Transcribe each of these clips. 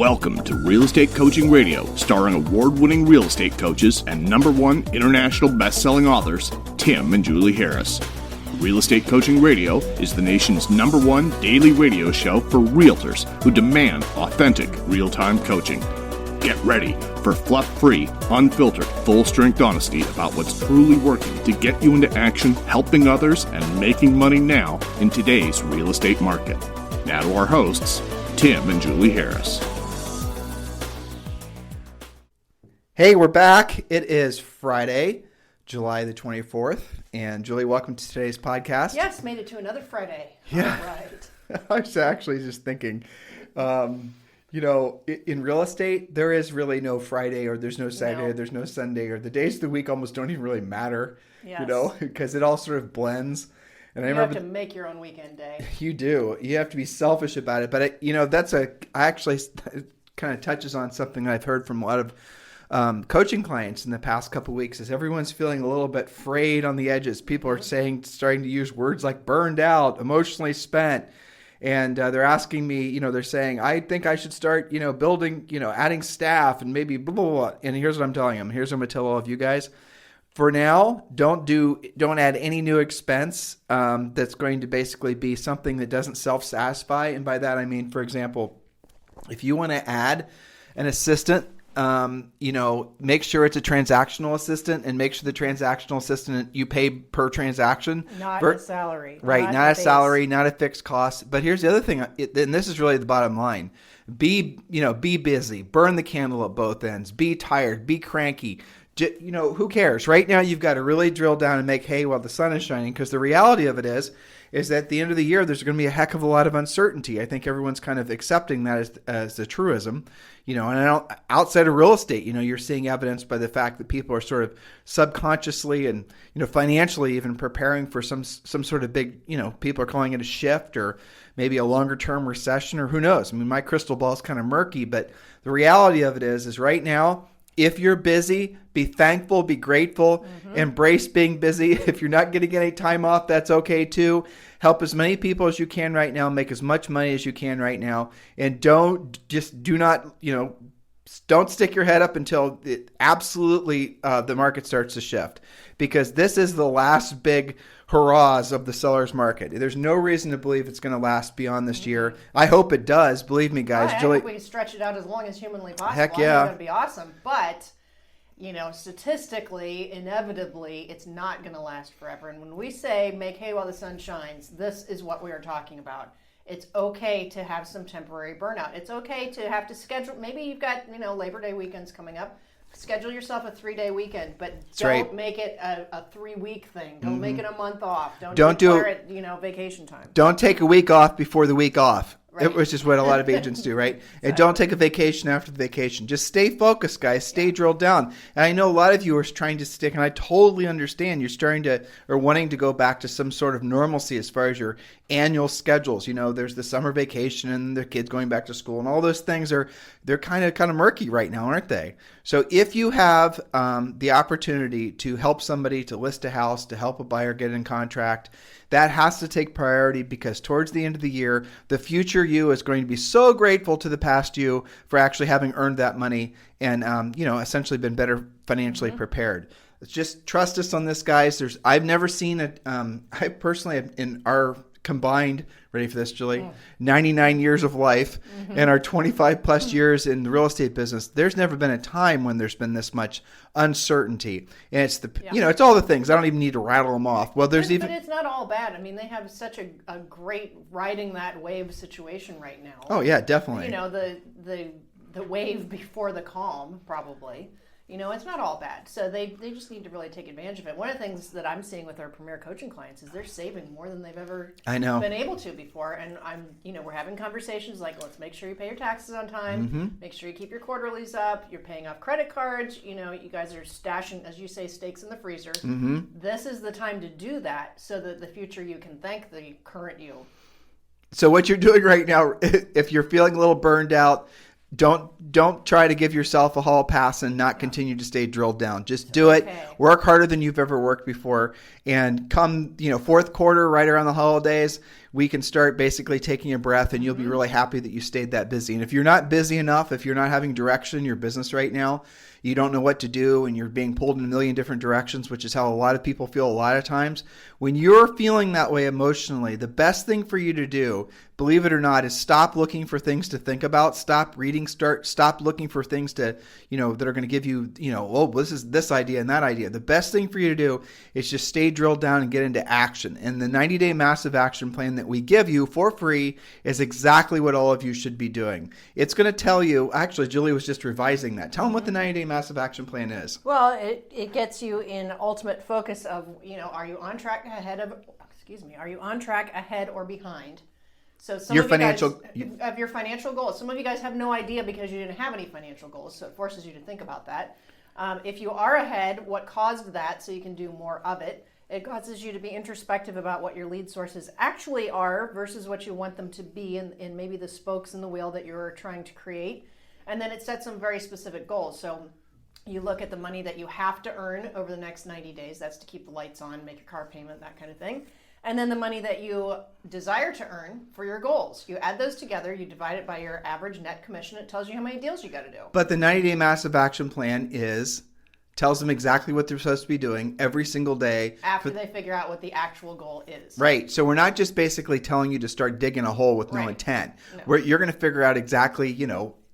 Welcome to Real Estate Coaching Radio, starring award-winning real estate coaches and #1 international best-selling authors, Tim and Julie Harris. Real Estate Coaching Radio is the nation's #1 daily radio show for realtors who demand authentic, real-time coaching. Get ready for fluff-free, unfiltered, full-strength honesty about what's truly working to get you into action, helping others, and making money now in today's real estate market. Now to our hosts, Tim and Julie Harris. Hey, we're back. It is Friday, July the 24th. And Julie, welcome to today's podcast. Yes, made it to another Friday. Yeah. All right. I was actually just thinking, in real estate, there is really no Friday, or there's no Saturday, or there's no Sunday, or the days of the week almost don't even really matter, Yes. because it all sort of blends. And You have to make your own weekend day. You do. You have to be selfish about it. But, it kind of touches on something I've heard from a lot of coaching clients in the past couple of weeks. Is everyone's feeling a little bit frayed on the edges. People are starting to use words like burned out, emotionally spent. And they're asking me, they're saying, I think I should start, building, adding staff and maybe blah, blah, blah. And here's what I'm telling them. Here's what I'm going to tell all of you guys. For now, don't add any new expense that's going to basically be something that doesn't self-satisfy. And by that, I mean, for example, if you want to add an assistant, make sure it's a transactional assistant, and make sure the transactional assistant you pay per transaction. Not a salary. Right, not a salary, not a fixed cost. But here's the other thing, and this is really the bottom line. Be busy, burn the candle at both ends, be tired, be cranky. Who cares? Right now, you've got to really drill down and make hay while the sun is shining, because the reality of it is that at the end of the year, there's going to be a heck of a lot of uncertainty. I think everyone's kind of accepting that as a truism, and outside of real estate, you're seeing evidence by the fact that people are sort of subconsciously and, financially even preparing for some sort of big, people are calling it a shift or maybe a longer term recession, or who knows? I mean, my crystal ball is kind of murky, but the reality of it is right now, if you're busy, be thankful, be grateful, embrace being busy. If you're not getting any time off, that's okay too. Help as many people as you can right now, make as much money as you can right now, and don't stick your head up until the market starts to shift, because this is the last big hurrahs of the seller's market. There's no reason to believe it's going to last beyond this year. I hope it does. Believe me, guys. I hope we can stretch it out as long as humanly possible. Heck yeah. It's going to be awesome. But, statistically, inevitably, it's not going to last forever. And when we say make hay while the sun shines, this is what we are talking about. It's okay to have some temporary burnout. It's okay to have to schedule. Maybe you've got, Labor Day weekends coming up. Schedule yourself a 3-day weekend, but don't make it a 3-week thing. Don't make it a month off. Don't require it, vacation time. Don't take a week off before the week off. Right. Which is what a lot of agents do, right? Exactly. And don't take a vacation after the vacation. Just stay focused, guys. Stay drilled down. And I know a lot of you are trying to stick, and I totally understand you're starting to or wanting to go back to some sort of normalcy as far as your annual schedules. There's the summer vacation and the kids going back to school, and all those things they're kind of murky right now, aren't they? So if you have the opportunity to help somebody to list a house, to help a buyer get in contract, that has to take priority, because towards the end of the year, the future you is going to be so grateful to the past you for actually having earned that money and, essentially been better financially prepared. Just trust us on this, guys. I've never seen it. I personally have, in our combined, ready for this, Julie, 99 years of life and our 25 plus years in the real estate business, there's never been a time when there's been this much uncertainty. And it's it's all the things. I don't even need to rattle them off. Well, but it's not all bad. I mean, they have such a great riding that wave situation right now. Oh yeah, definitely. The wave before the calm, probably. It's not all bad. So they just need to really take advantage of it. One of the things that I'm seeing with our premier coaching clients is they're saving more than they've ever been able to before. And we're having conversations like, let's make sure you pay your taxes on time. Make sure you keep your quarterlies up. You're paying off credit cards. You guys are stashing, as you say, steaks in the freezer. This is the time to do that so that the future you can thank the current you. So what you're doing right now, if you're feeling a little burned out, don't try to give yourself a hall pass and not continue to stay drilled down. Just do it. Work harder than you've ever worked before. And come, fourth quarter, right around the holidays, we can start basically taking a breath, and you'll be really happy that you stayed that busy. And if you're not busy enough, if you're not having direction in your business right now, you don't know what to do, and you're being pulled in a million different directions, which is how a lot of people feel a lot of times. When you're feeling that way emotionally, the best thing for you to do, believe it or not, is stop looking for things to think about. Stop reading. Stop looking for things to, that are going to give you, this is this idea and that idea. The best thing for you to do is just stay drilled down and get into action. And the 90-day massive action plan that we give you for free is exactly what all of you should be doing. It's going to tell you, actually, Julie was just revising that. Tell them what the 90-day massive action plan is. Well, it gets you in ultimate focus of, are you on track are you on track ahead or behind? So some of your financial goals. Some of you guys have no idea because you didn't have any financial goals, so it forces you to think about that. If you are ahead, what caused that so you can do more of it? It causes you to be introspective about what your lead sources actually are versus what you want them to be in maybe the spokes in the wheel that you're trying to create. And then it sets some very specific goals. So you look at the money that you have to earn over the next 90 days. That's to keep the lights on, make your car payment, that kind of thing. And then the money that you desire to earn for your goals. You add those together, you divide it by your average net commission. It tells you how many deals you got to do. But the 90-day massive action plan tells them exactly what they're supposed to be doing every single day. After they figure out what the actual goal is. Right. So we're not just basically telling you to start digging a hole with no intent. No. You're going to figure out exactly,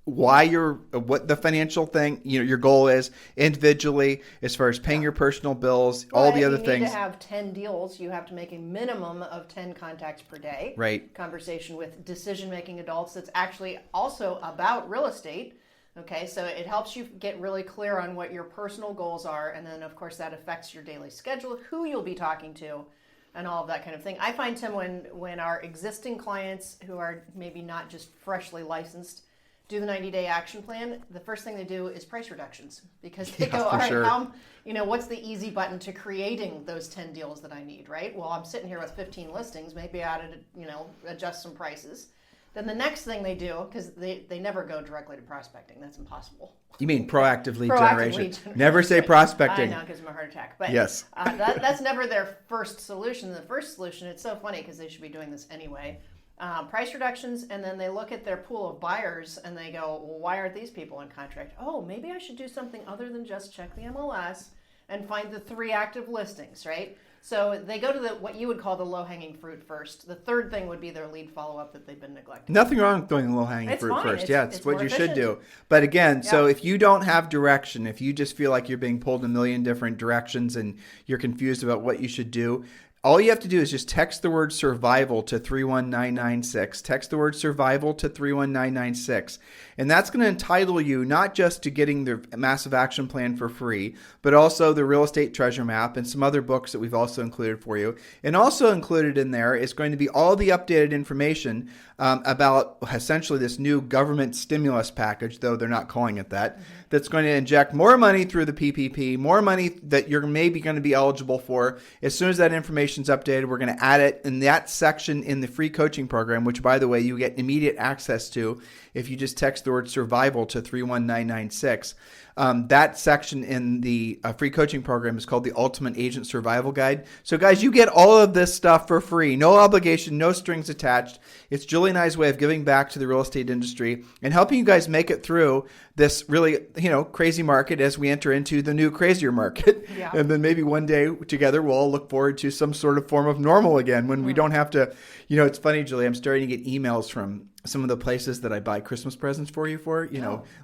why what the financial thing, your goal is individually as far as paying your personal bills, all the other things. If you need to have 10 deals, you have to make a minimum of 10 contacts per day. Right. Conversation with decision-making adults that's actually also about real estate. Okay, so it helps you get really clear on what your personal goals are, and then of course that affects your daily schedule, who you'll be talking to, and all of that kind of thing. I find, Tim, when our existing clients who are maybe not just freshly licensed do the 90-day action plan, the first thing they do is price reductions, because they go, all right, sure. What's the easy button to creating those 10 deals that I need, right? Well, I'm sitting here with 15 listings, maybe I ought to, adjust some prices. Then the next thing they do, because they never go directly to prospecting. That's impossible. You mean proactive lead generation. Never say prospecting. I know, gives them a heart attack. But yes. That's never their first solution. The first solution, it's so funny because they should be doing this anyway. Price reductions, and then they look at their pool of buyers and they go, well, why aren't these people in contract? Oh, maybe I should do something other than just check the MLS and find the 3 active listings, right? So they go to what you would call the low-hanging fruit first. The third thing would be their lead follow-up that they've been neglecting. Nothing wrong with doing the low-hanging fruit fine. first. It's what you efficient. should do. But again, so if you don't have direction, if you just feel like you're being pulled in a million different directions and you're confused about what you should do, all you have to do is just text the word survival to 31996. Text the word survival to 31996. And that's going to entitle you not just to getting the massive action plan for free, but also the real estate treasure map and some other books that we've also included for you. And also included in there is going to be all the updated information about essentially this new government stimulus package, though they're not calling it that, that's going to inject more money through the PPP, more money that you're maybe going to be eligible for. As soon as that information's updated, we're going to add it in that section in the free coaching program, which, by the way, you get immediate access to if you just text the word survival to 31996. That section in the free coaching program is called the Ultimate Agent Survival Guide. So guys, you get all of this stuff for free. No obligation, no strings attached. It's Julie and I's way of giving back to the real estate industry and helping you guys make it through this really, crazy market as we enter into the new crazier market. Yeah. And then maybe one day together we'll all look forward to some sort of form of normal again when we don't have to, it's funny, Julie, I'm starting to get emails from some of the places that I buy Christmas presents for you for,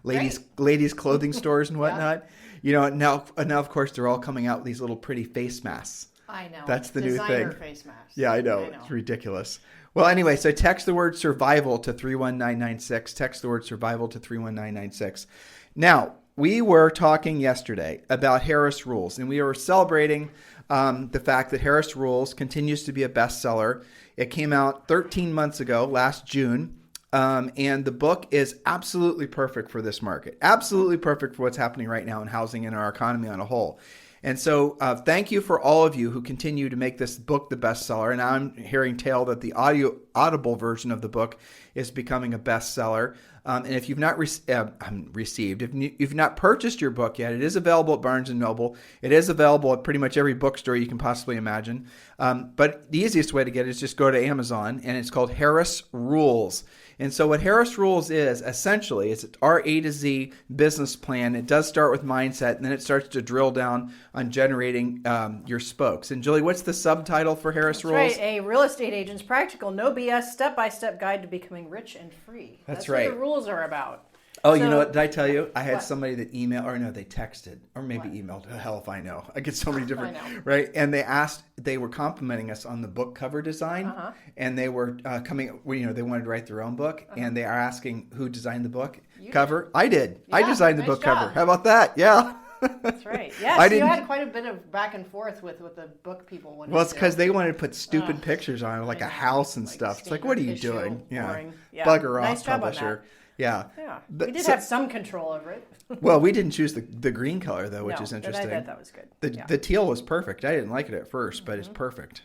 ladies clothing stores and whatnot. Yeah. Now of course they're all coming out with these little pretty face masks. I know. That's the Designer new thing. Face masks. Yeah, I know. It's ridiculous. Well, anyway, so text the word survival to 31996. Text the word survival to 31996. Now, we were talking yesterday about Harris Rules, and we were celebrating the fact that Harris Rules continues to be a bestseller. It came out 13 months ago, last June. And the book is absolutely perfect for this market. Absolutely perfect for what's happening right now in housing and our economy on a whole. And so thank you for all of you who continue to make this book the bestseller. And I'm hearing tale that the Audible version of the book is becoming a bestseller. And if you've not if you've not purchased your book yet, it is available at Barnes & Noble. It is available at pretty much every bookstore you can possibly imagine. But the easiest way to get it is just go to Amazon, and it's called Harris Rules. And so what Harris Rules is, essentially, it's our A to Z business plan. It does start with mindset, and then it starts to drill down on generating your spokes. And Julie, what's the subtitle for Harris Rules? Right, a real estate agent's practical, no BS, step-by-step guide to becoming rich and free. That's right. What the rules are about. Oh, So, you know what? Did I tell you? I had what? somebody that emailed, or no, they texted, or maybe emailed. Hell if I know. I get so many different, I know. right? And they were complimenting us on the book cover design, and they were they wanted to write their own book, and they are asking who designed the book cover. I did. I Yeah, designed the nice book cover. job. How about that? Yeah. That's right. Yeah, I so you didn't- had quite a bit of back and forth with the book people. Well, it's because they wanted to put stupid pictures on it, like a house and Like stuff. It's like, standard what are you issue, doing? boring. Yeah. Bugger Nice off, job on publisher. Yeah. Yeah, But we did so- have some control over it. Well, we didn't choose the green color, though, which No, is but interesting. I thought that was good. The teal was perfect. I didn't like it at first, but it's perfect.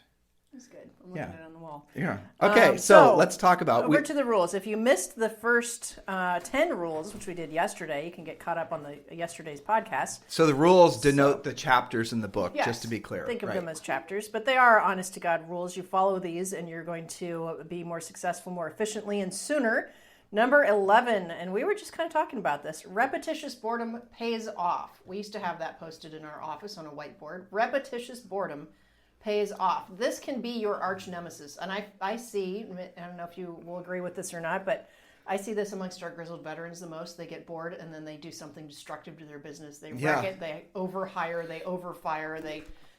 It was good. I'm looking at it on the wall. Yeah. Okay, so let's talk about... Over to the rules. If you missed the first 10 rules, which we did yesterday, you can get caught up on yesterday's podcast. So the rules denote the chapters in the book, Yes, just to be clear. think of right? them as chapters, but they are honest-to-God rules. You follow these, and you're going to be more successful, more efficiently, and sooner. Number 11, and we were just kind of talking about this. Repetitious boredom pays off. We used to have that posted in our office on a whiteboard. Repetitious boredom pays off. This can be your arch nemesis. And I see, I don't know if you will agree with this or not, but I see this amongst our grizzled veterans the most. They get bored and then they do something destructive to their business. They wreck it, they overhire, they overfire,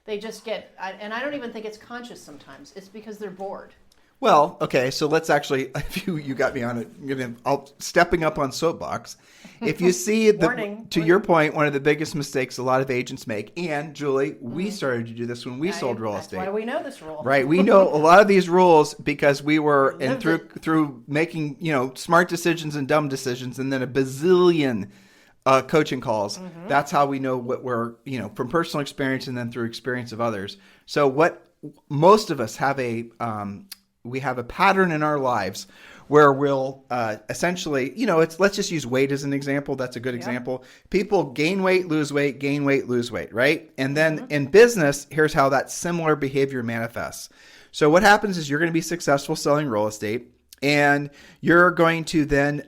they just get, and I don't even think it's conscious sometimes. It's because they're bored. Well, okay, so let's actually, if you got me on it, stepping up on soapbox. If you see, Warning. Your point, one of the biggest mistakes a lot of agents make, and Julie, we started to do this when we sold real estate. That's why we know this rule. Right, we know a lot of these rules because we were, and lived through making, smart decisions and dumb decisions, and then a bazillion coaching calls. That's how we know what we're, from personal experience and then through experience of others. So what most of us have we have a pattern in our lives where we'll essentially, let's just use weight as an example. That's a good example. People gain weight, lose weight, right? And then in business, here's how that similar behavior manifests. So what happens is you're going to be successful selling real estate. And you're going to then,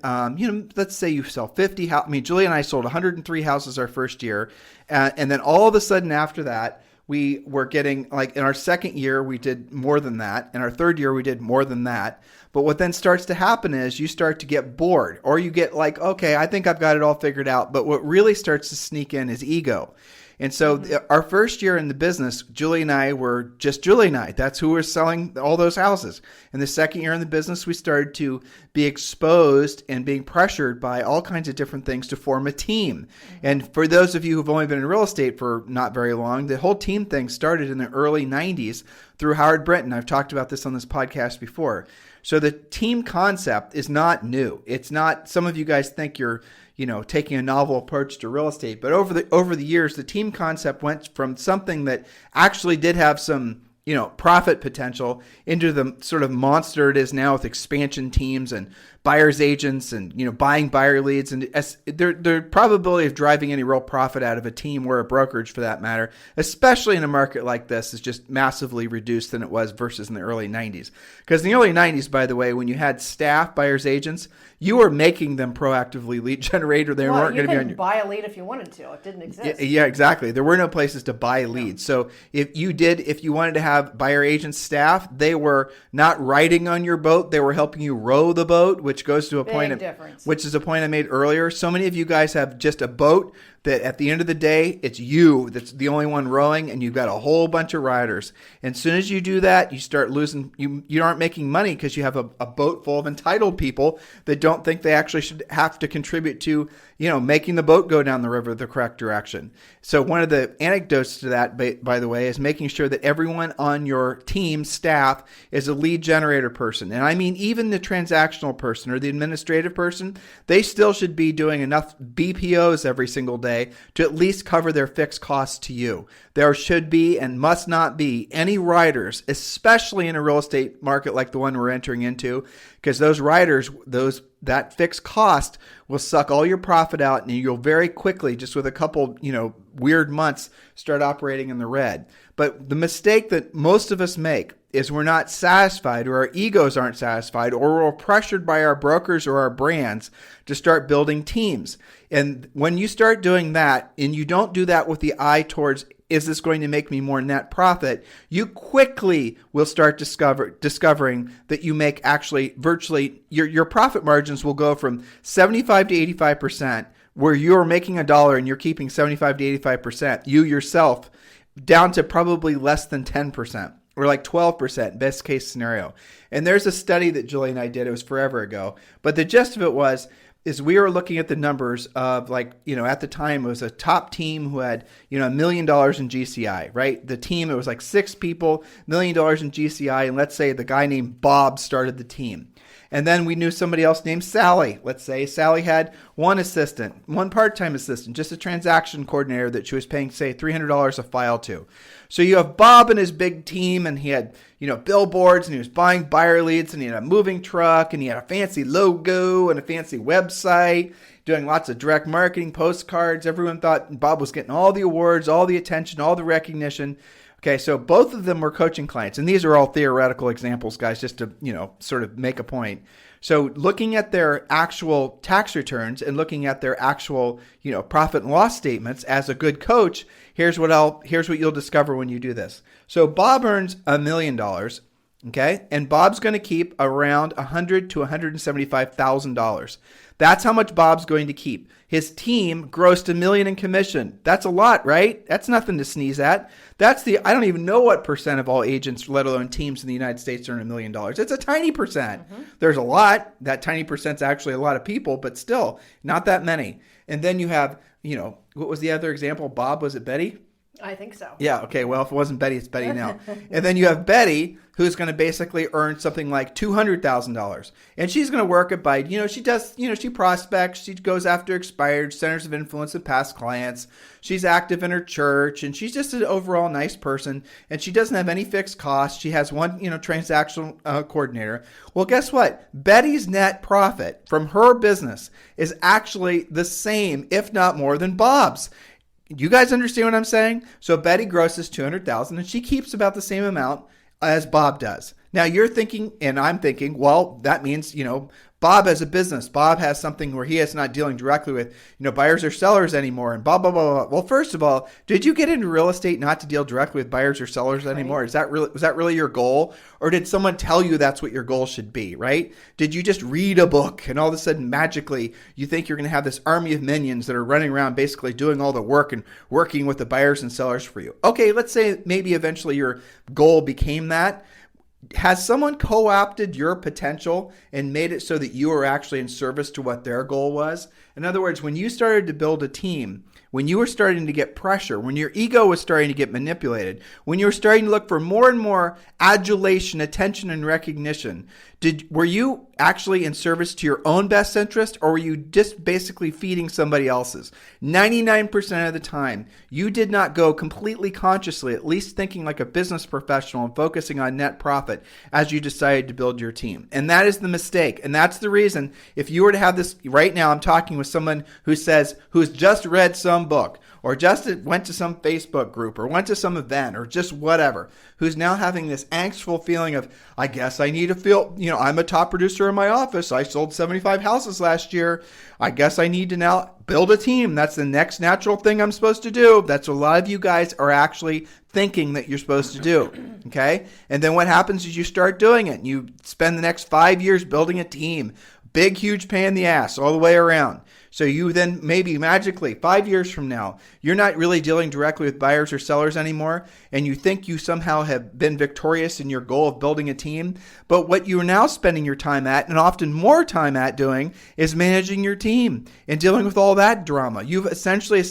let's say you sell 50 houses. Julie and I sold 103 houses our first year. And then all of a sudden after that, we were getting, like in our second year, we did more than that. In our third year, we did more than that. But what then starts to happen is you start to get bored, or you get like, okay, I think I've got it all figured out. But what really starts to sneak in is ego. And so our first year in the business, Julie and I were just Julie and I. That's who was selling all those houses. And the second year in the business, we started to be exposed and being pressured by all kinds of different things to form a team. And for those of you who've only been in real estate for not very long, the whole team thing started in the early 90s through Howard Brinton. I've talked about this on this podcast before. So the team concept is not new. It's not, some of you guys think you're taking a novel approach to real estate. But over the years, the team concept went from something that actually did have some, profit potential into the sort of monster it is now with expansion teams and buyer's agents and, buying buyer leads. And the probability of driving any real profit out of a team or a brokerage for that matter, especially in a market like this, is just massively reduced than it was versus in the early 90s. Because in the early 90s, by the way, when you had staff, buyer's agents, you were making them proactively lead generate, or they weren't going to be on your... buy a lead if you wanted to. It didn't exist. Yeah, exactly. There were no places to buy leads. So if you wanted to have buyer agent staff, they were not riding on your boat. They were helping you row the boat, which goes to a point which is a point I made earlier. So many of you guys have just a boat that at the end of the day, it's you that's the only one rowing, and you've got a whole bunch of riders. And as soon as you do that, you start losing. You aren't making money because you have a boat full of entitled people that don't think they actually should have to contribute to making the boat go down the river the correct direction. So one of the anecdotes to that, by the way, is making sure that everyone on your team staff is a lead generator person. And I mean, even the transactional person or the administrative person, they still should be doing enough BPOs every single day to at least cover their fixed costs to you. There should be and must not be any riders, especially in a real estate market like the one we're entering into, because those riders, that fixed cost will suck all your profit out, and you'll very quickly, just with a couple, weird months, start operating in the red. But the mistake that most of us make is we're not satisfied, or our egos aren't satisfied, or we're pressured by our brokers or our brands to start building teams. And when you start doing that, and you don't do that with the eye towards, is this going to make me more net profit? You quickly will start discovering that you make actually virtually, your profit margins will go from 75 to 85%, where you're making $1 and you're keeping 75 to 85%, you yourself, down to probably less than 10%. Or like 12%, best case scenario. And there's a study that Julie and I did, it was forever ago. But the gist of it is we were looking at the numbers of at the time it was a top team who had, $1 million in GCI, right? The team, it was like 6 people, $1 million in GCI. And let's say the guy named Bob started the team. And then we knew somebody else named Sally. Let's say Sally had one assistant, one part-time assistant, just a transaction coordinator that she was paying, say, $300 a file to. So you have Bob and his big team, and he had, billboards, and he was buying buyer leads, and he had a moving truck, and he had a fancy logo and a fancy website, doing lots of direct marketing, postcards. Everyone thought Bob was getting all the awards, all the attention, all the recognition. Okay, so both of them were coaching clients, and these are all theoretical examples, guys, just to, sort of make a point. So looking at their actual tax returns and looking at their actual, profit and loss statements as a good coach, here's what you'll discover when you do this. So Bob earns $1 million, okay, and Bob's going to keep around $100,000 to $175,000. That's how much Bob's going to keep. His team grossed $1 million in commission. That's a lot, right? That's nothing to sneeze at. I don't even know what percent of all agents, let alone teams in the United States, earn $1 million. It's a tiny percent. Mm-hmm. There's a lot. That tiny percent's actually a lot of people, but still not that many. And then you have, what was the other example? Bob, was it Betty? I think so. Yeah. Okay. Well, if it wasn't Betty, it's Betty now. And then you have Betty, who's going to basically earn something like $200,000. And she's going to work it by, she does, she prospects, she goes after expired centers of influence and past clients. She's active in her church, and she's just an overall nice person. And she doesn't have any fixed costs. She has one, transactional coordinator. Well, guess what? Betty's net profit from her business is actually the same, if not more, than Bob's. You guys understand what I'm saying? So Betty grosses $200,000, and she keeps about the same amount as Bob does. Now you're thinking, and I'm thinking, well, that means, Bob has a business. Bob has something where he is not dealing directly with, buyers or sellers anymore, and blah, blah, blah, blah. Well, first of all, did you get into real estate not to deal directly with buyers or sellers anymore? Right. Was that really your goal? Or did someone tell you that's what your goal should be, right? Did you just read a book and all of a sudden magically you think you're going to have this army of minions that are running around basically doing all the work and working with the buyers and sellers for you? Okay, let's say maybe eventually your goal became that. Has someone co-opted your potential and made it so that you are actually in service to what their goal was? In other words, when you started to build a team, when you were starting to get pressure, when your ego was starting to get manipulated, when you were starting to look for more and more adulation, attention, and recognition, were you actually in service to your own best interest, or were you just basically feeding somebody else's? 99% of the time, you did not go completely consciously, at least thinking like a business professional and focusing on net profit as you decided to build your team. And that is the mistake. And that's the reason, if you were to have this right now, I'm talking with someone who's just read some book, or just went to some Facebook group, or went to some event, or just whatever, who's now having this angstful feeling of, I guess I need to feel, I'm a top producer in my office. I sold 75 houses last year. I guess I need to now build a team. That's the next natural thing I'm supposed to do. That's what a lot of you guys are actually thinking that you're supposed to do. Okay? And then what happens is you start doing it, and you spend the next 5 years building a team, big, huge pain in the ass all the way around. So you then maybe magically 5 years from now, you're not really dealing directly with buyers or sellers anymore, and you think you somehow have been victorious in your goal of building a team. But what you're now spending your time at, and often more time at doing, is managing your team and dealing with all that drama. You've essentially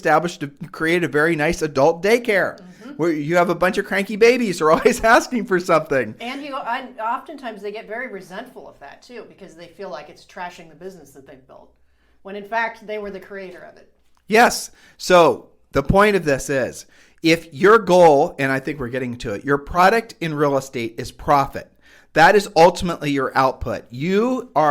created a very nice adult daycare where you have a bunch of cranky babies who are always asking for something. And oftentimes they get very resentful of that too, because they feel like it's trashing the business that they've built, when in fact they were the creator of it. Yes. So the point of this is, if your goal, and I think we're getting to it, your product in real estate is profit. That is ultimately your output. Your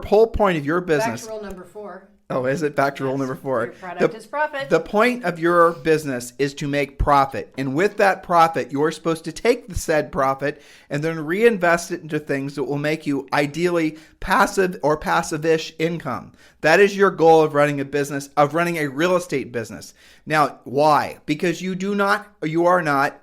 whole point of your business. Back to rule number 4. Oh, is it back to rule number 4? Your product is profit. The point of your business is to make profit. And with that profit, you're supposed to take the said profit and then reinvest it into things that will make you ideally passive or passive-ish income. That is your goal of running a business, of running a real estate business. Now, why? Because you are not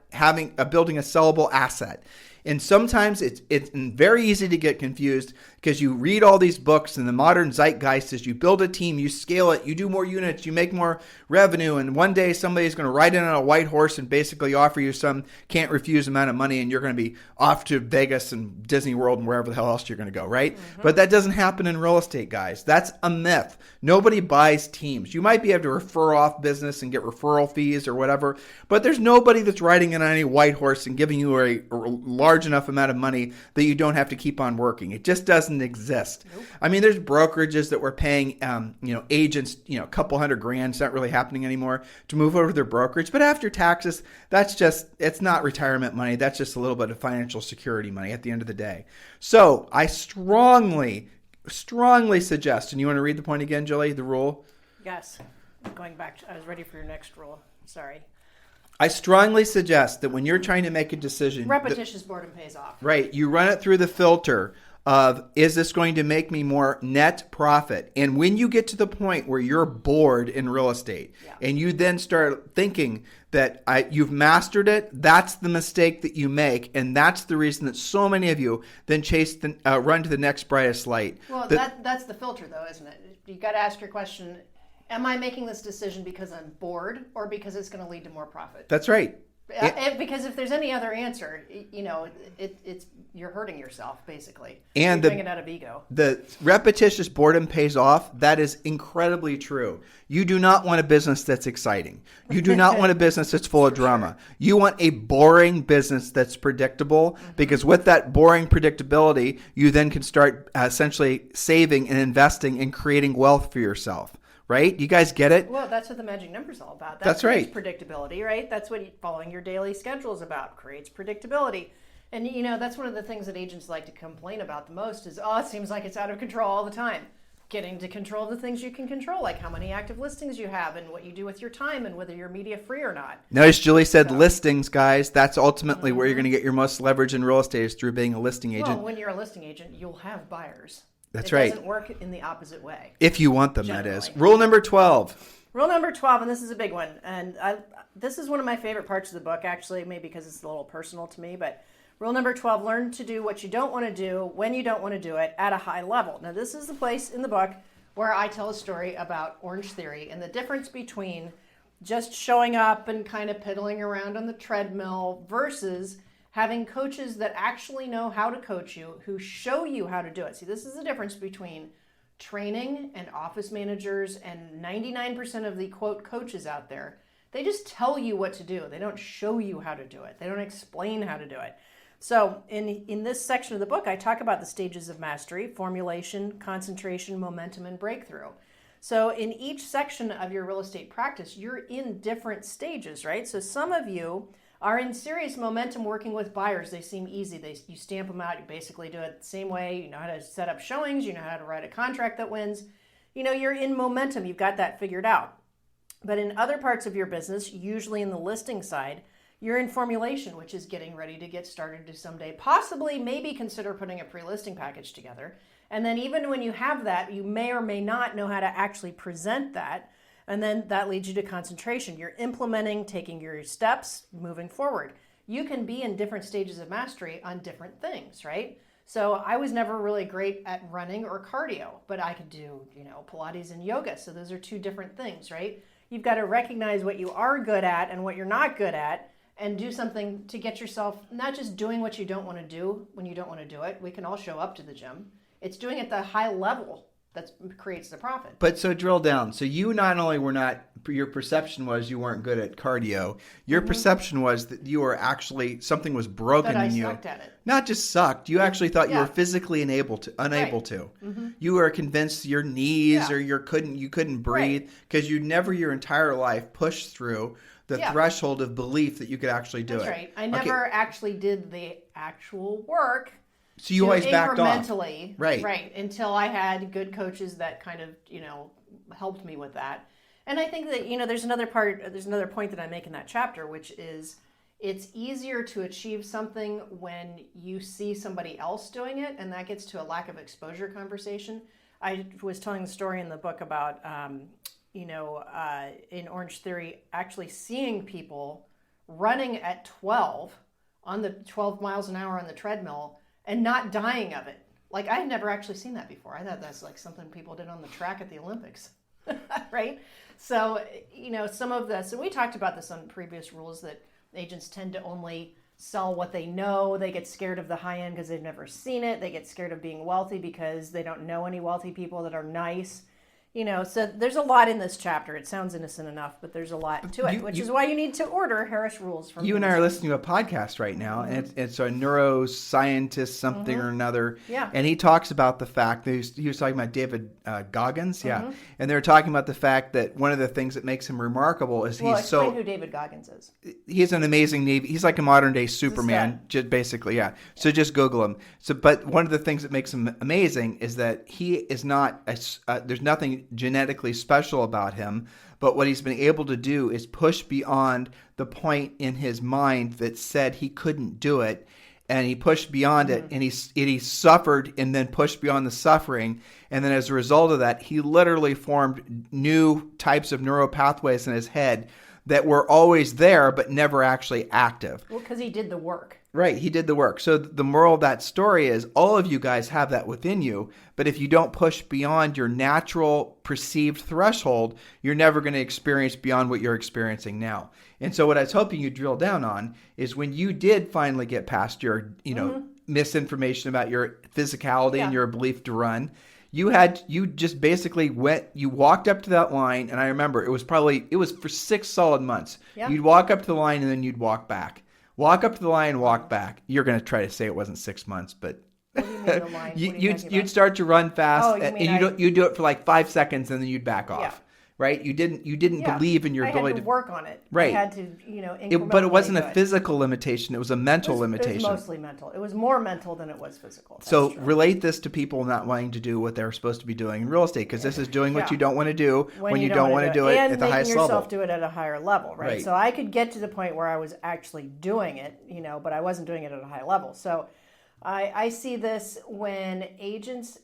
building a sellable asset. And sometimes it's very easy to get confused because you read all these books, and the modern zeitgeist is you build a team, you scale it, you do more units, you make more revenue, and one day somebody's going to ride in on a white horse and basically offer you some can't refuse amount of money, and you're going to be off to Vegas and Disney World and wherever the hell else you're going to go, right? Mm-hmm. But that doesn't happen in real estate, guys. That's a myth. Nobody buys teams. You might be able to refer off business and get referral fees or whatever, but there's nobody that's riding in on any white horse and giving you a large enough amount of money that you don't have to keep on working. It just doesn't exist. Nope. I mean, there's brokerages that were paying, agents, a couple $100,000. It's not really happening anymore to move over to their brokerage. But after taxes, it's not retirement money. That's just a little bit of financial security money at the end of the day. So I strongly suggest, and you want to read the point again, Julie, the rule? Yes. Going back, I was ready for your next rule. Sorry. I strongly suggest that when you're trying to make a decision, repetitious boredom pays off. Right. You run it through the filter of, is this going to make me more net profit? And when you get to the point where you're bored in real estate, and you then start thinking that you've mastered it, that's the mistake that you make. And that's the reason that so many of you then run to the next brightest light. Well, that's the filter though, isn't it? You got to ask your question, am I making this decision because I'm bored or because it's going to lead to more profit? That's right. Because if there's any other answer, it's you're hurting yourself basically. And you're doing it out of ego. The repetitious boredom pays off. That is incredibly true. You do not want a business that's exciting. You do not want a business that's full of drama. You want a boring business that's predictable, because with that boring predictability, you then can start essentially saving and investing and creating wealth for yourself. Right? You guys get it? Well, that's what the magic number is all about. That's right. Predictability, right? That's what following your daily schedule is about. Creates predictability. And, that's one of the things that agents like to complain about the most is, it seems like it's out of control all the time. Getting to control the things you can control, like how many active listings you have and what you do with your time and whether you're media free or not. Notice Julie said listings, guys. That's ultimately where you're going to get your most leverage in real estate, is through being a listing agent. Well, when you're a listing agent, you'll have buyers. That's right. It doesn't work in the opposite way. If you want them, generally. that is. Rule number 12. Rule number 12, and this is a big one. And this is one of my favorite parts of the book, actually, maybe because it's a little personal to me. But rule number 12, learn to do what you don't want to do when you don't want to do it at a high level. Now, this is the place in the book where I tell a story about Orange Theory and the difference between just showing up and kind of piddling around on the treadmill versus having coaches that actually know how to coach you, who show you how to do it. See, this is the difference between training and office managers and 99% of the, quote, coaches out there. They just tell you what to do. They don't show you how to do it. They don't explain how to do it. So in this section of the book, I talk about the stages of mastery: formulation, concentration, momentum, and breakthrough. So in each section of your real estate practice, you're in different stages, right? So some of you are in serious momentum working with buyers. They seem easy. You stamp them out. You basically do it the same way. You know how to set up showings. You know how to write a contract that wins. You're in momentum. You've got that figured out. But in other parts of your business, usually in the listing side, you're in formulation, which is getting ready to get started to someday possibly maybe consider putting a pre-listing package together. And then even when you have that, you may or may not know how to actually present that. And then that leads you to concentration. You're implementing, taking your steps, moving forward. You can be in different stages of mastery on different things, right? So I was never really great at running or cardio, but I could do, Pilates and yoga. So those are two different things, right? You've got to recognize what you are good at and what you're not good at and do something to get yourself not just doing what you don't want to do when you don't want to do it. We can all show up to the gym. It's doing it at the high level that creates the profit. But so drill down. So you not only were not, your perception was you weren't good at cardio. Your perception was that you were actually, something was broken in you. That I sucked at it. Not just sucked. You actually thought you were physically unable to. You were convinced your knees or you couldn't breathe because you never your entire life pushed through the threshold of belief that you could actually do it. That's right. I never actually did the actual work. So you always backed off. Incrementally. Right. Until I had good coaches that kind of, helped me with that. And I think that, there's another point that I make in that chapter, which is it's easier to achieve something when you see somebody else doing it. And that gets to a lack of exposure conversation. I was telling the story in the book about, in Orange Theory, actually seeing people running at 12 miles an hour on the treadmill and not dying of it. Like, I had never actually seen that before. I thought that's like something people did on the track at the Olympics, right? So, some of this, and we talked about this on previous rules, that agents tend to only sell what they know. They get scared of the high end because they've never seen it. They get scared of being wealthy because they don't know any wealthy people that are nice. So there's a lot in this chapter. It sounds innocent enough, but there's a lot to it, which is why you need to order Harris Rules from you. And I are listening to a podcast right now, and it's a neuroscientist something or another. Yeah. And he talks about the fact that he was talking about David Goggins. Yeah. And they were talking about the fact that one of the things that makes him remarkable is explain who David Goggins is. He's an amazing Navy. He's like a modern day Superman, just basically. Yeah. So just Google him. But one of the things that makes him amazing is that he is not, there's nothing genetically special about him, but what he's been able to do is push beyond the point in his mind that said he couldn't do it, and he pushed beyond it, and he suffered and then pushed beyond the suffering, and then as a result of that, he literally formed new types of neural pathways in his head that were always there but never actually active. Well, because he did the work. Right, he did the work. So the moral of that story is all of you guys have that within you, but if you don't push beyond your natural perceived threshold, you're never going to experience beyond what you're experiencing now. And so what I was hoping you drill down on is when you did finally get past your, misinformation about your physicality and your belief to run, you just basically you walked up to that line, and I remember it was for 6 solid months. Yeah. You'd walk up to the line and then you'd walk back. Walk up to the line, walk back. You're going to try to say it wasn't 6 months, but what do you mean the line? you'd start to run fast, you'd do it for like 5 seconds, and then you'd back off. Right? You didn't believe in your ability to work on it. Right. I had to, but it wasn't a physical limitation. It was a mental limitation. It was mostly mental. It was more mental than it was physical. That's so true. Relate this to people not wanting to do what they're supposed to be doing in real estate, because this is doing what you don't want to do when you don't want to do it at the highest level. And making yourself do it at a higher level, right? So I could get to the point where I was actually doing it, but I wasn't doing it at a high level. So I see this when agents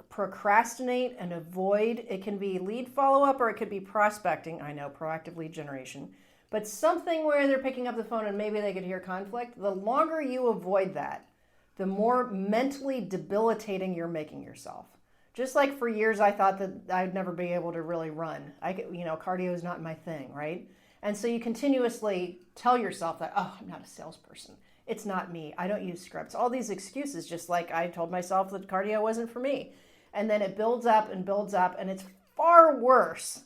procrastinate and avoid. It can be lead follow-up or it could be prospecting. I know, proactive lead generation. But something where they're picking up the phone and maybe they could hear conflict. The longer you avoid that, the more mentally debilitating you're making yourself. Just like for years I thought that I'd never be able to really run. Cardio is not my thing, right? And so you continuously tell yourself that, I'm not a salesperson. It's not me. I don't use scripts. All these excuses, just like I told myself that cardio wasn't for me. And then it builds up, and it's far worse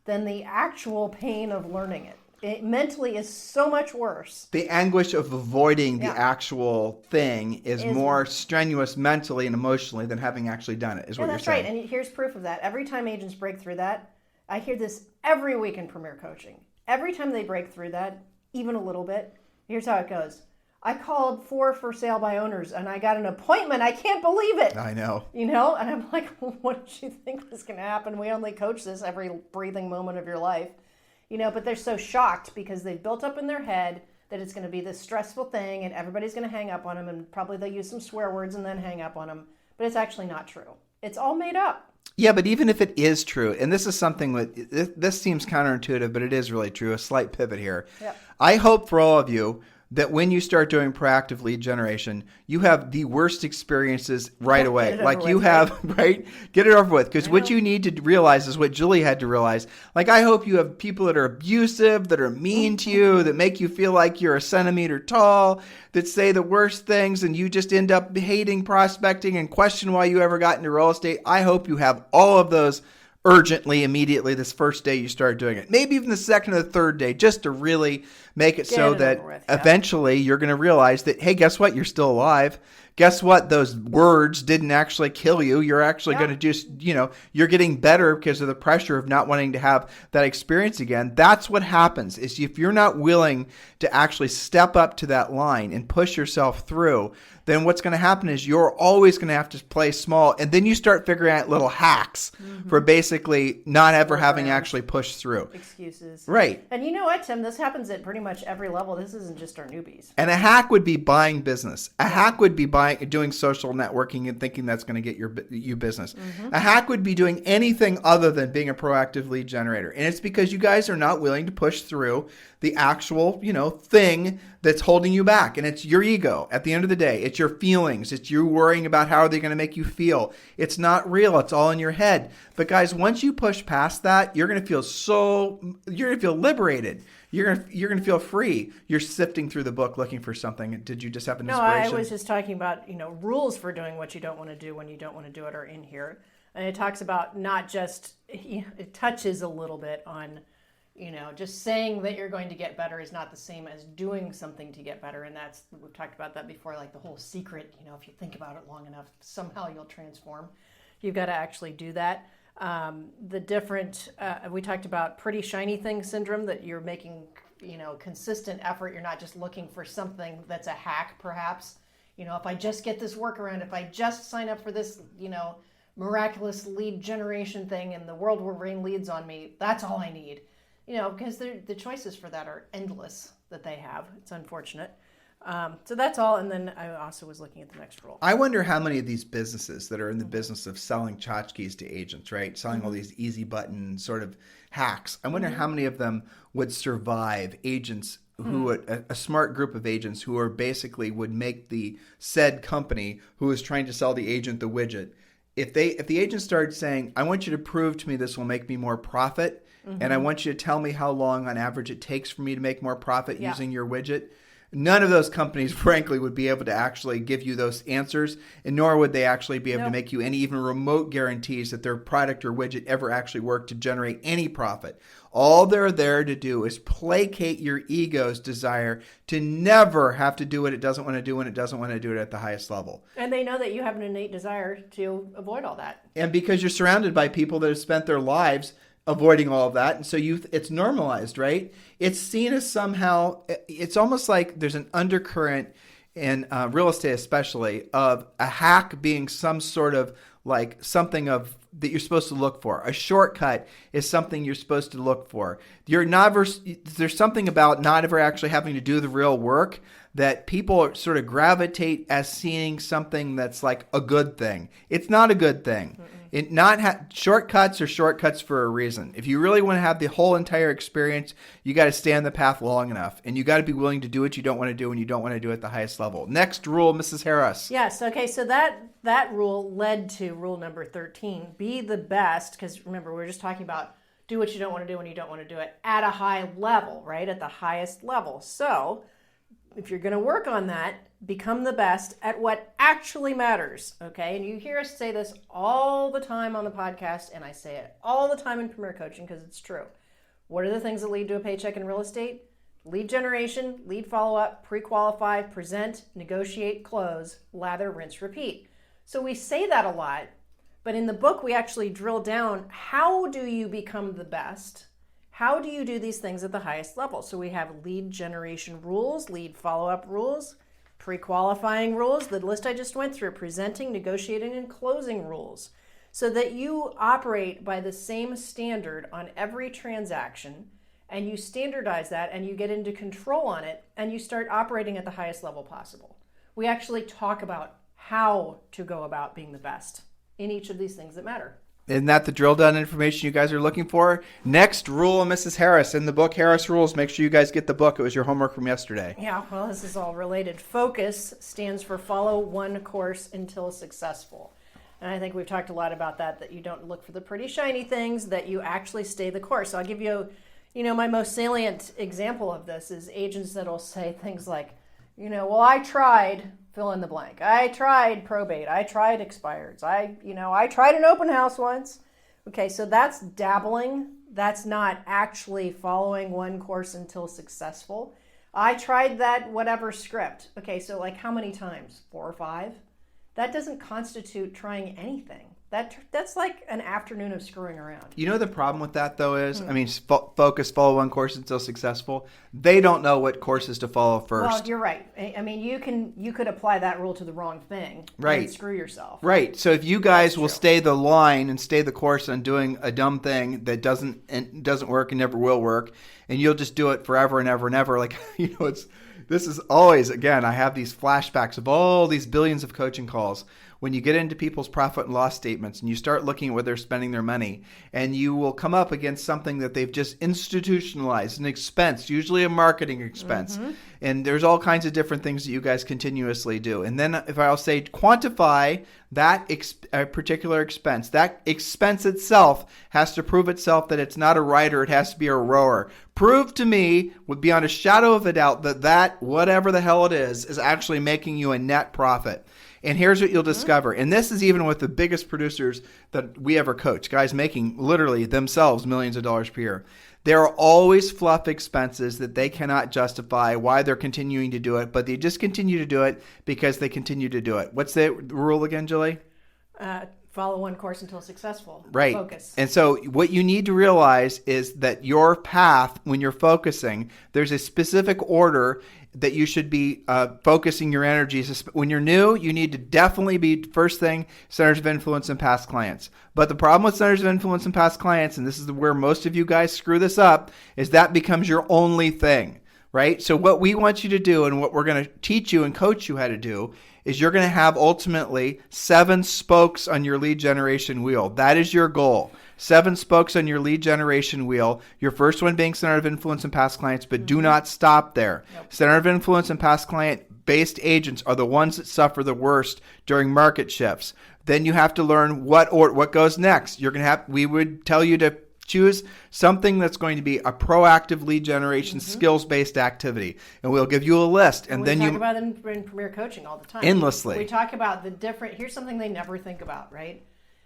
than the actual pain of learning it. It mentally is so much worse. The anguish of avoiding the actual thing is more strenuous mentally and emotionally than having actually done it, is what you're saying. That's right, and here's proof of that. Every time agents break through that, I hear this every week in Premier Coaching. Every time they break through that, even a little bit, here's how it goes. I called 4 for sale by owners and I got an appointment. I can't believe it. I know. And I'm like, what did you think was going to happen? We only coach this every breathing moment of your life. But they're so shocked because they've built up in their head that it's going to be this stressful thing and everybody's going to hang up on them, and probably they'll use some swear words and then hang up on them. But it's actually not true. It's all made up. Yeah, but even if it is true, and this is something that this seems counterintuitive, but it is really true, a slight pivot here. Yep. I hope for all of you that when you start doing proactive lead generation, you have the worst experiences right away. Like you have, right? Get it over with. Because what you need to realize is what Julie had to realize. Like, I hope you have people that are abusive, that are mean to you, that make you feel like you're a centimeter tall, that say the worst things, and you just end up hating prospecting and question why you ever got into real estate. I hope you have all of those urgently, immediately, this first day you start doing it. Maybe even the second or the third day, just to really make it so that eventually you're going to realize that, hey, guess what? You're still alive. Guess what? Those words didn't actually kill you. You're actually going to just, you're getting better because of the pressure of not wanting to have that experience again. That's what happens is if you're not willing to actually step up to that line and push yourself through, then what's going to happen is you're always going to have to play small. And then you start figuring out little hacks for basically not ever having actually pushed through. Excuses. Right. And you know what, Tim? This happens at pretty much every level. This isn't just our newbies. And a hack would be buying business. A hack would be doing social networking and thinking that's going to get you business. A hack would be doing anything other than being a proactive lead generator. And it's because you guys are not willing to push through the actual, thing that's holding you back. And it's your ego. At the end of the day, it's your feelings. It's you worrying about how are they going to make you feel. It's not real. It's all in your head. But guys, once you push past that, you're going to feel liberated. You're going to feel free. You're sifting through the book looking for something. Did you just have an inspiration? No, I was just talking about, rules for doing what you don't want to do when you don't want to do it are in here. And it talks about not just, it touches a little bit on, just saying that you're going to get better is not the same as doing something to get better. And we've talked about that before, like the whole secret, if you think about it long enough, somehow you'll transform. You've got to actually do that. We talked about pretty shiny thing syndrome, that you're making, consistent effort. You're not just looking for something that's a hack, perhaps. If I just get this workaround, if I just sign up for this, miraculous lead generation thing and the world will rain leads on me, that's all I need. Because the choices for that are endless that they have. It's unfortunate. So that's all. And then I also was looking at the next rule. I wonder how many of these businesses that are in the business of selling tchotchkes to agents, right? Selling all these easy button sort of hacks. I wonder how many of them would survive agents who a smart group of agents who are basically would make the said company who is trying to sell the agent the widget. If the agent started saying, I want you to prove to me this will make me more profit, and I want you to tell me how long on average it takes for me to make more profit using your widget, none of those companies, frankly, would be able to actually give you those answers, and nor would they actually be able to make you any even remote guarantees that their product or widget ever actually worked to generate any profit. All they're there to do is placate your ego's desire to never have to do what it doesn't want to do when it doesn't want to do it at the highest level. And they know that you have an innate desire to avoid all that. And because you're surrounded by people that have spent their lives avoiding all of that. And so it's normalized, right? It's seen as somehow, it's almost like there's an undercurrent in real estate especially of a hack being some sort of like something of that you're supposed to look for. A shortcut is something you're supposed to look for. There's something about not ever actually having to do the real work that people sort of gravitate as seeing something that's like a good thing. It's not a good thing. Shortcuts are shortcuts for a reason. If you really want to have the whole entire experience, you got to stay on the path long enough, and you got to be willing to do what you don't want to do when you don't want to do it at the highest level. Next rule, Mrs. Harris. Yes. Okay. So that rule led to rule number 13: be the best. Because remember, we were just talking about do what you don't want to do when you don't want to do it at a high level, right? At the highest level. So if you're going to work on that, become the best at what actually matters, okay? And you hear us say this all the time on the podcast, and I say it all the time in Premier Coaching because it's true. What are the things that lead to a paycheck in real estate? Lead generation, lead follow-up, pre-qualify, present, negotiate, close, lather, rinse, repeat. So we say that a lot, but in the book we actually drill down, how do you become the best? How do you do these things at the highest level? So we have lead generation rules, lead follow-up rules, pre-qualifying rules, the list I just went through, presenting, negotiating, and closing rules, so that you operate by the same standard on every transaction, and you standardize that, and you get into control on it, and you start operating at the highest level possible. We actually talk about how to go about being the best in each of these things that matter. Isn't that the drill down information you guys are looking for? Next rule, Mrs. Harris, in the book Harris Rules. Make sure you guys get the book. It was your homework from yesterday. Yeah, well, this is all related. Focus stands for follow one course until successful. And I think we've talked a lot about that you don't look for the pretty shiny things, that you actually stay the course. So I'll give you, my most salient example of this is agents that'll say things like, well, I tried fill in the blank. I tried probate. I tried expireds. I tried an open house once. Okay, so that's dabbling. That's not actually following one course until successful. I tried that whatever script. Okay, so like how many times? 4 or 5? That doesn't constitute trying anything. That's like an afternoon of screwing around. You know the problem with that, though, is, focus, follow one course until successful. They don't know what courses to follow first. Well, you're right. I mean, you could apply that rule to the wrong thing. Right. And screw yourself. Right. So if you guys will stay the line and stay the course on doing a dumb thing that doesn't work and never will work, and you'll just do it forever and ever and ever, like, this is always, again, I have these flashbacks of all these billions of coaching calls. When you get into people's profit and loss statements and you start looking at where they're spending their money, and you will come up against something that they've just institutionalized, an expense, usually a marketing expense. Mm-hmm. And there's all kinds of different things that you guys continuously do. And then if I'll say quantify that particular expense, that expense itself has to prove itself that it's not a rider, it has to be a rower. Prove to me, beyond a shadow of a doubt, that whatever the hell it is actually making you a net profit. And here's what you'll discover. And this is even with the biggest producers that we ever coach, guys making literally themselves millions of dollars per year. There are always fluff expenses that they cannot justify why they're continuing to do it, but they just continue to do it because they continue to do it. What's the rule again, Julie? Follow one course until successful. Right. Focus. And so what you need to realize is that your path, when you're focusing, there's a specific order that you should be focusing your energies. When you're new, you need to definitely be, first thing, centers of influence and past clients. But the problem with centers of influence and past clients, and this is where most of you guys screw this up, is that becomes your only thing, right? So what we want you to do, and what we're going to teach you and coach you how to do, is you're going to have ultimately 7 spokes on your lead generation wheel. That is your goal. 7 spokes on your lead generation wheel. Your first one being center of influence and past clients, but do not stop there. Nope. Center of influence and past client-based agents are the ones that suffer the worst during market shifts. Then you have to learn what goes next. We would tell you to choose something that's going to be a proactive lead generation, skills-based activity. And we'll give you a list. And then we talk about it in Premier Coaching all the time. Endlessly. We talk about here's something they never think about, right?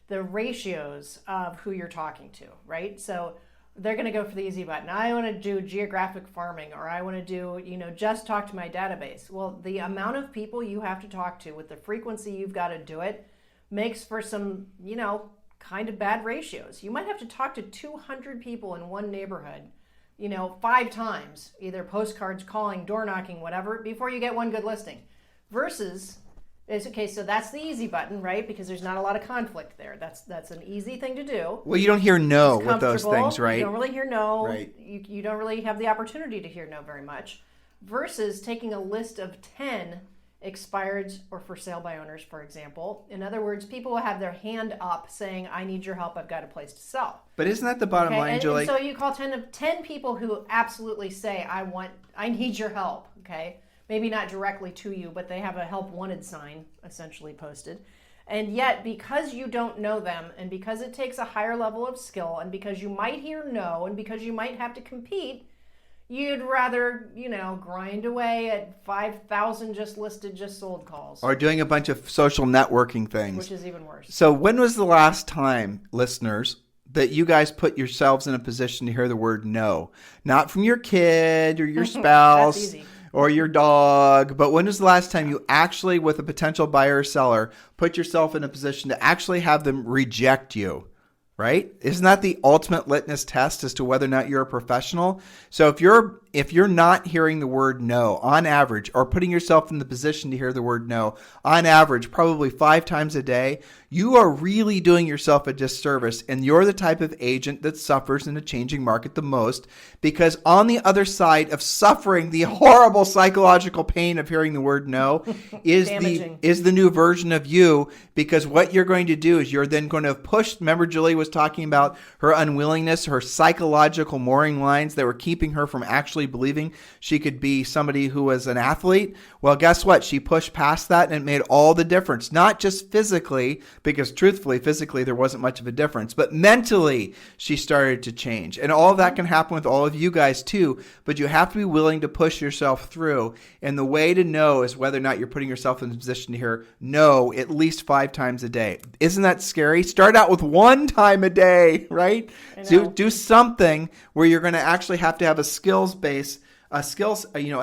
The ratios of who you're talking to, right? So they're going to go for the easy button. I want to do geographic farming, or I want to do, just talk to my database. Well, the amount of people you have to talk to with the frequency you've got to do it makes for some, kind of bad ratios. You might have to talk to 200 people in one neighborhood, 5 times, either postcards, calling, door knocking, whatever, before you get one good listing. Versus, so that's the easy button, right? Because there's not a lot of conflict there. That's an easy thing to do. Well, you don't hear no with those things, right? You don't really hear no. Right. You don't really have the opportunity to hear no very much. Versus taking a list of 10 expireds or for sale by owners, for example. In other words, people will have their hand up saying, I need your help, I've got a place to sell. But isn't that the bottom line, Julie? And so you call 10 people who absolutely say, I need your help, okay? Maybe not directly to you, but they have a help wanted sign essentially posted. And yet, because you don't know them, and because it takes a higher level of skill, and because you might hear no, and because you might have to compete, you'd rather, grind away at 5,000 just listed, just sold calls. Or doing a bunch of social networking things. Which is even worse. So when was the last time, listeners, that you guys put yourselves in a position to hear the word no? Not from your kid or your spouse or your dog, but when was the last time you actually, with a potential buyer or seller, put yourself in a position to actually have them reject you? Right? Isn't that the ultimate litmus test as to whether or not you're a professional? So if you're if you're not hearing the word no on average, or putting yourself in the position to hear the word no on average, probably 5 times a day, you are really doing yourself a disservice, and you're the type of agent that suffers in a changing market the most, because on the other side of suffering the horrible psychological pain of hearing the word no is the new version of you, because what you're going to do is you're then going to push. Remember, Julie was talking about her unwillingness, her psychological mooring lines that were keeping her from actually believing she could be somebody who was an athlete. Well, guess what? She pushed past that, and it made all the difference, not just physically, because truthfully, physically, there wasn't much of a difference, but mentally, she started to change. And all of that can happen with all of you guys too, but you have to be willing to push yourself through. And the way to know is whether or not you're putting yourself in the position to hear no at least 5 times a day. Isn't that scary? Start out with 1 time a day, right? Do something where you're going to actually have to have a skills base, an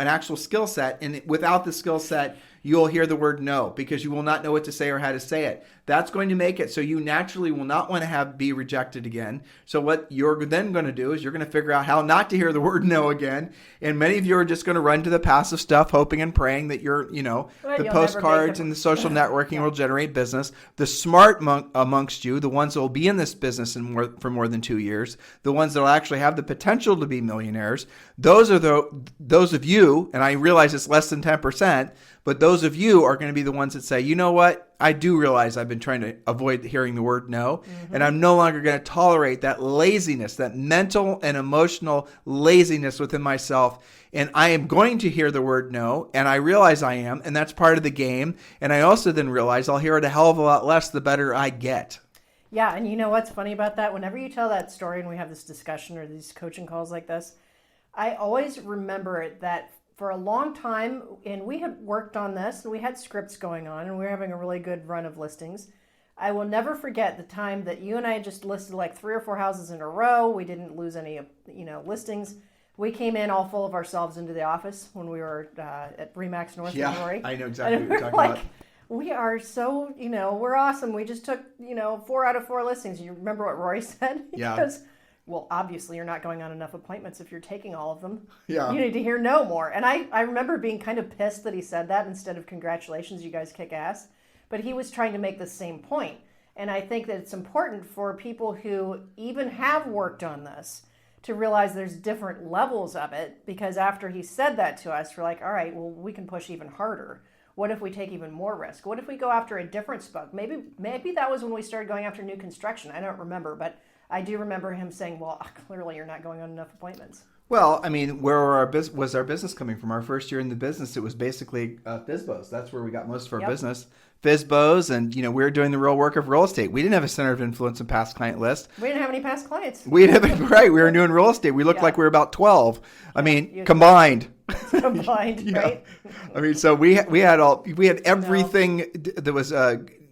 actual skill set. And without the skill set, you'll hear the word no, because you will not know what to say or how to say it. That's going to make it so you naturally will not want to be rejected again. So what you're then going to do is you're going to figure out how not to hear the word no again. And many of you are just going to run to the passive stuff, hoping and praying that the postcards and the social networking will generate business. The smart amongst you, the ones that will be in this business for more than 2 years, the ones that will actually have the potential to be millionaires, those of you, and I realize it's less than 10%, but those of you are going to be the ones that say, you know what? I do realize I've been trying to avoid hearing the word no, and I'm no longer going to tolerate that laziness, that mental and emotional laziness within myself, and I am going to hear the word no, and I realize I am, and that's part of the game, and I also then realize I'll hear it a hell of a lot less the better I get. Yeah, and you know what's funny about that? Whenever you tell that story and we have this discussion or these coaching calls like this, I always remember that for a long time, and we had worked on this, and we had scripts going on, and we were having a really good run of listings. I will never forget the time that you and I just listed like 3 or 4 houses in a row. We didn't lose any, listings. We came in all full of ourselves into the office when we were at Remax North in Rory. I know exactly what you're talking about. We are so, we're awesome. We just took, 4 out of 4 listings. You remember what Rory said? Yeah. Because, well, obviously you're not going on enough appointments if you're taking all of them. Yeah. You need to hear no more. And I remember being kind of pissed that he said that instead of congratulations, you guys kick ass. But he was trying to make the same point. And I think that it's important for people who even have worked on this to realize there's different levels of it, because after he said that to us, we're like, all right, well, we can push even harder. What if we take even more risk? What if we go after a different spoke? Maybe that was when we started going after new construction. I don't remember, but I do remember him saying, well, clearly you're not going on enough appointments. Well, I mean, where was our business coming from? Our first year in the business, it was basically FSBOs. That's where we got most of our business. FSBOs, and we were doing the real work of real estate. We didn't have a center of influence and past client list. We didn't have any past clients. We were doing real estate. We looked like we were about 12. I mean, combined. Combined, right? I mean, so we had everything that was.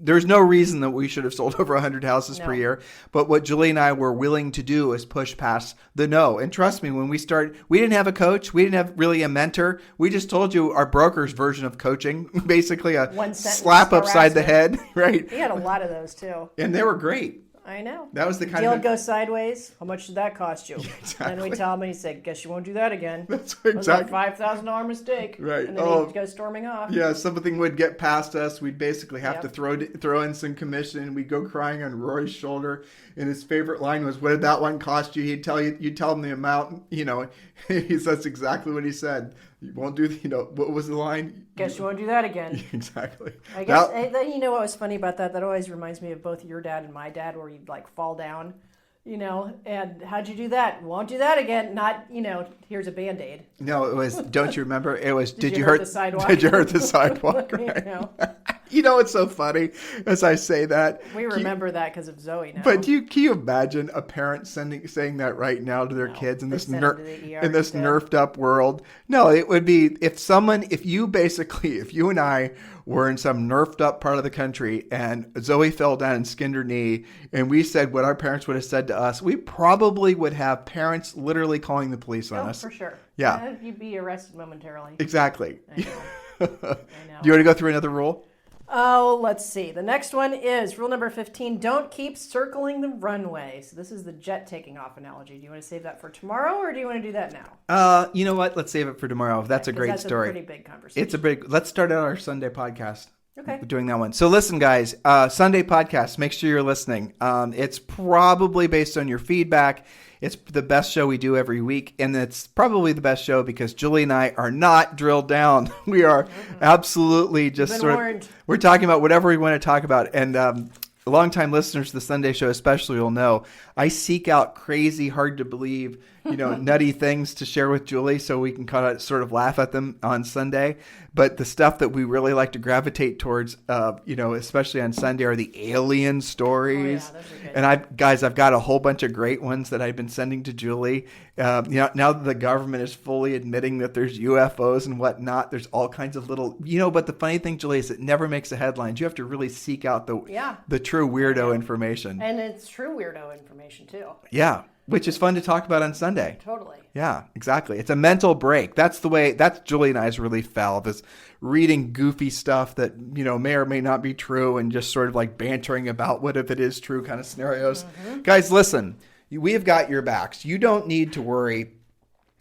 There's no reason that we should have sold over 100 houses per year. But what Julie and I were willing to do is push past the no. And trust me, when we started, we didn't have a coach. We didn't have really a mentor. We just told you our broker's version of coaching, basically a slap upside the head, right? We had a lot of those too. And they were great. I know. That was the kind deal of go sideways. How much did that cost you? Exactly. And we tell him, and he said, "Guess you won't do that again." That's exactly. It was like $5,000 mistake. Right. And then he'd go storming off. Yeah, something would get past us. We'd basically have to throw in some commission. We'd go crying on Roy's shoulder. And his favorite line was, "What did that one cost you?" He'd tell him the amount. That's exactly what he said. You won't do. What was the line? Guess you won't do that again. Exactly. I guess what was funny about that? That always reminds me of both your dad and my dad, where you'd like fall down, and how'd you do that? Won't do that again. Not, here's a Band-Aid. No, it was. Don't you remember? It was. Did you hurt the sidewalk? Did you hurt the sidewalk? Right? It's so funny as I say that. We remember that because of Zoe now. But can you imagine a parent saying that right now to their kids in this nerfed up world? No, it would be if you and I were in some nerfed up part of the country and Zoe fell down and skinned her knee and we said what our parents would have said to us, we probably would have parents literally calling the police on us. For sure. Yeah. You'd be arrested momentarily. Exactly. I know. Do you want to go through another rule? Oh, let's see. The next one is rule number 15, don't keep circling the runway. So this is the jet taking off analogy. Do you want to save that for tomorrow or do you want to do that now? You know what? Let's save it for tomorrow. That's a great story. That's a pretty big conversation. It's a big, let's start out our Sunday podcast. Okay. Doing that one. So listen, guys, Sunday podcast, make sure you're listening. It's probably based on your feedback. It's the best show we do every week, and it's probably the best show because Julie and I are not drilled down. We are absolutely just we're talking about whatever we want to talk about. And longtime listeners to the Sunday show especially will know I seek out crazy, hard to believe, nutty things to share with Julie so we can kind of sort of laugh at them on Sunday. But the stuff that we really like to gravitate towards, especially on Sunday, are the alien stories. Oh, yeah, those are good. And I've got a whole bunch of great ones that I've been sending to Julie. Now that the government is fully admitting that there's UFOs and whatnot, there's all kinds of little, but the funny thing, Julie, is it never makes the headlines. You have to really seek out the true weirdo information. And it's true weirdo information too. Yeah. Which is fun to talk about on Sunday. Totally. Yeah, exactly. It's a mental break. That's Julie and I's relief valve, is reading goofy stuff that, may or may not be true and just sort of like bantering about what if it is true kind of scenarios. Mm-hmm. Guys, listen, we have got your backs. You don't need to worry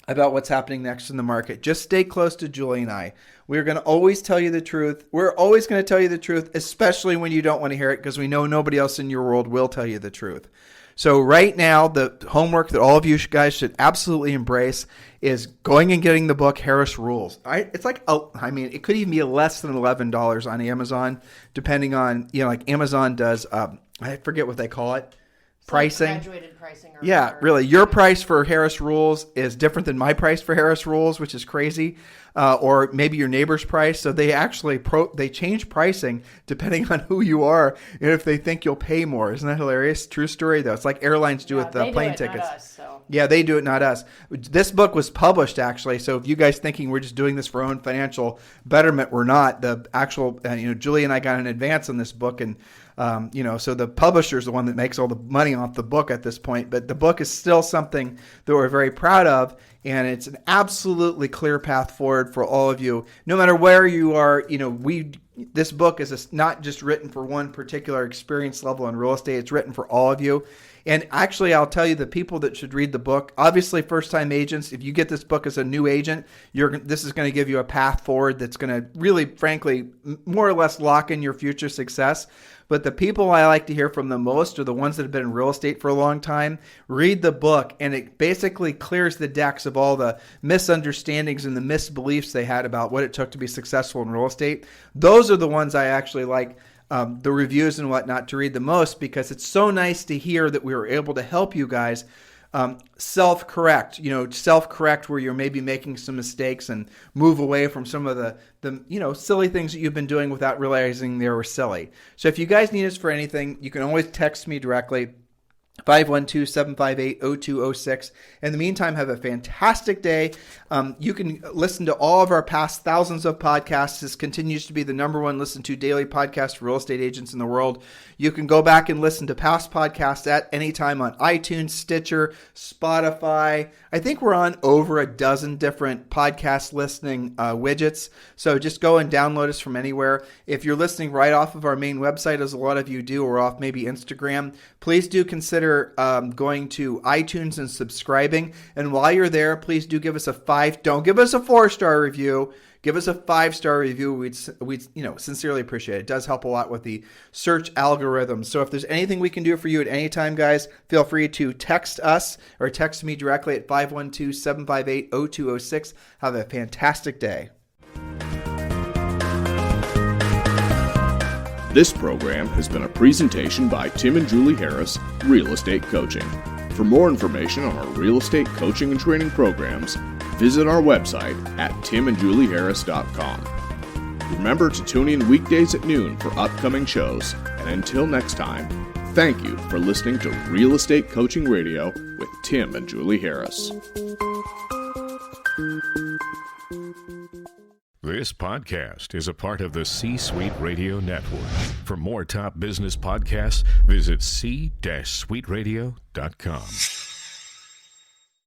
about what's happening next in the market. Just stay close to Julie and I. We're going to always tell you the truth. We're always going to tell you the truth, especially when you don't want to hear it, because we know nobody else in your world will tell you the truth. So right now, the homework that all of you guys should absolutely embrace is going and getting the book Harris Rules. It's like, it could even be less than $11 on Amazon, depending on, like Amazon does, I forget what they call it. Pricing. Like graduated pricing. Yeah, really. Your price for Harris Rules is different than my price for Harris Rules, which is crazy. Or maybe your neighbor's price. So they actually they change pricing depending on who you are and if they think you'll pay more. Isn't that hilarious? True story, though. It's like airlines do with the plane tickets. Not us, so. Yeah, they do it, not us. This book was published, actually. So if you guys thinking we're just doing this for our own financial betterment, we're not. The actual, Julie and I got an advance on this book, and so the publisher's the one that makes all the money off the book at this point. But the book is still something that we're very proud of, and it's an absolutely clear path forward for all of you. No matter where you are, this book is not just written for one particular experience level in real estate. It's written for all of you. And actually, I'll tell you the people that should read the book, obviously first-time agents, if you get this book as a new agent, this is going to give you a path forward that's going to really, frankly, more or less lock in your future success. But the people I like to hear from the most are the ones that have been in real estate for a long time. Read the book, and it basically clears the decks of all the misunderstandings and the misbeliefs they had about what it took to be successful in real estate. Those are the ones I actually like the reviews and whatnot to read the most, because it's so nice to hear that we were able to help you guys self-correct where you're maybe making some mistakes and move away from some of the silly things that you've been doing without realizing they were silly. So if you guys need us for anything, you can always text me directly, 512-758-0206. In the meantime, have a fantastic day. You can listen to all of our past thousands of podcasts. This continues to be the number one listened to daily podcast for real estate agents in the world. You can go back and listen to past podcasts at any time on iTunes, Stitcher, Spotify. I think we're on over a dozen different podcast listening widgets. So just go and download us from anywhere. If you're listening right off of our main website, as a lot of you do, or off maybe Instagram, please do consider going to iTunes and subscribing. And while you're there, please do give us don't give us a 4-star review. Give us a 5-star review. We'd sincerely appreciate it. It does help a lot with the search algorithm. So if there's anything we can do for you at any time, guys, feel free to text us or text me directly at 512-758-0206. Have a fantastic day. This program has been a presentation by Tim and Julie Harris, Real Estate Coaching. For more information on our real estate coaching and training programs, visit our website at timandjulieharris.com. Remember to tune in weekdays at noon for upcoming shows. And until next time, thank you for listening to Real Estate Coaching Radio with Tim and Julie Harris. This podcast is a part of the C-Suite Radio Network. For more top business podcasts, visit c-suiteradio.com.